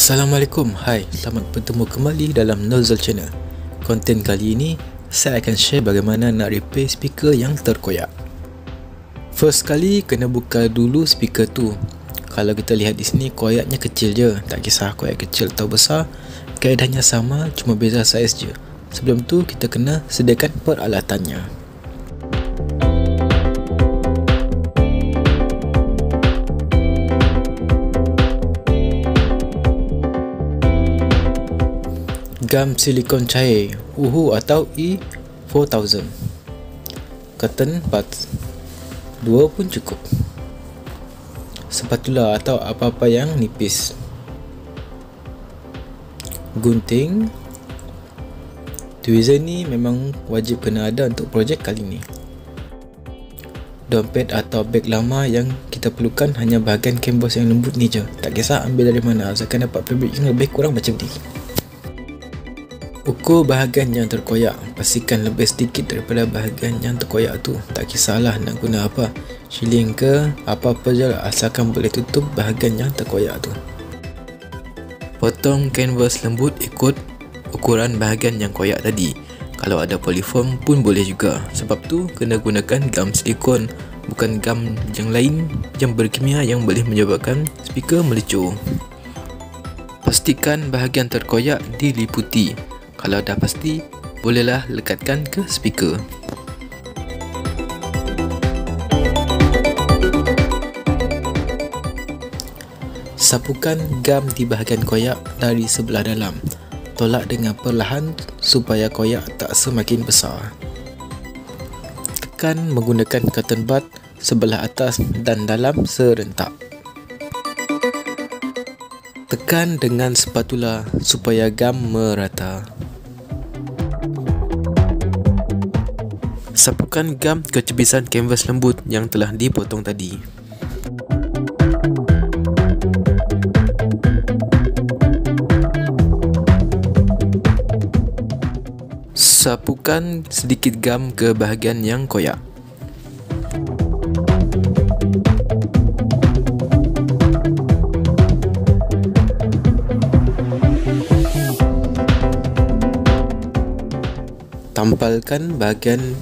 Assalamualaikum, hai, selamat bertemu kembali dalam Nozzle Channel. Konten kali ini, saya akan share bagaimana nak repair speaker yang terkoyak. First kali, kena buka dulu speaker tu. Kalau kita lihat di sini, koyaknya kecil je. Tak kisah koyak kecil atau besar, kaedahnya sama, cuma beza saiz je. Sebelum tu, kita kena sediakan peralatannya. Gam silikon cair UHU atau E4000, cotton buds 2 pun cukup, spatula atau apa-apa yang nipis, gunting. Tweezer ni memang wajib kena ada untuk projek kali ni. Dompet atau beg lama yang kita perlukan hanya bahagian canvas yang lembut ni je. Tak kisah ambil dari mana, asalkan dapat fabric yang lebih kurang macam ni. Ukur bahagian yang terkoyak, pastikan lebih sedikit daripada bahagian yang terkoyak tu. Tak kisahlah nak guna apa, shilling ke apa-apa je lah, asalkan boleh tutup bahagian yang terkoyak tu. Potong kanvas lembut ikut ukuran bahagian yang koyak tadi. Kalau ada polyfoam pun boleh juga. Sebab tu kena gunakan gam silikon, bukan gam yang lain yang berkimia yang boleh menyebabkan speaker melecur. Pastikan bahagian terkoyak diliputi. Kalau dah pasti, bolehlah lekatkan ke speaker. Sapukan gam di bahagian koyak dari sebelah dalam. Tolak dengan perlahan supaya koyak tak semakin besar. Tekan menggunakan cotton bud sebelah atas dan dalam serentak. Tekan dengan spatula supaya gam merata. Sapukan gam ke cebisan kanvas lembut yang telah dipotong tadi. Sapukan sedikit gam ke bahagian yang koyak. Tampalkan bahagian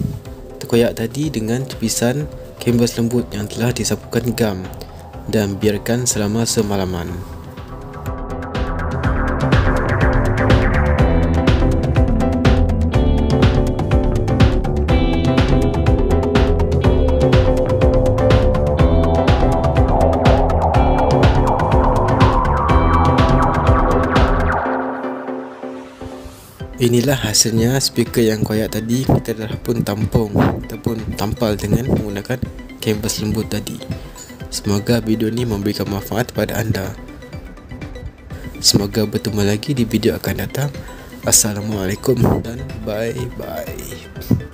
terkoyak tadi dengan cebisan kanvas lembut yang telah disapukan gam dan biarkan selama semalaman. Inilah hasilnya speaker yang koyak tadi. Kita dah pun tampung ataupun tampal dengan menggunakan kanvas lembut tadi. Semoga video ni memberikan manfaat kepada anda. Semoga bertemu lagi di video akan datang. Assalamualaikum dan bye bye.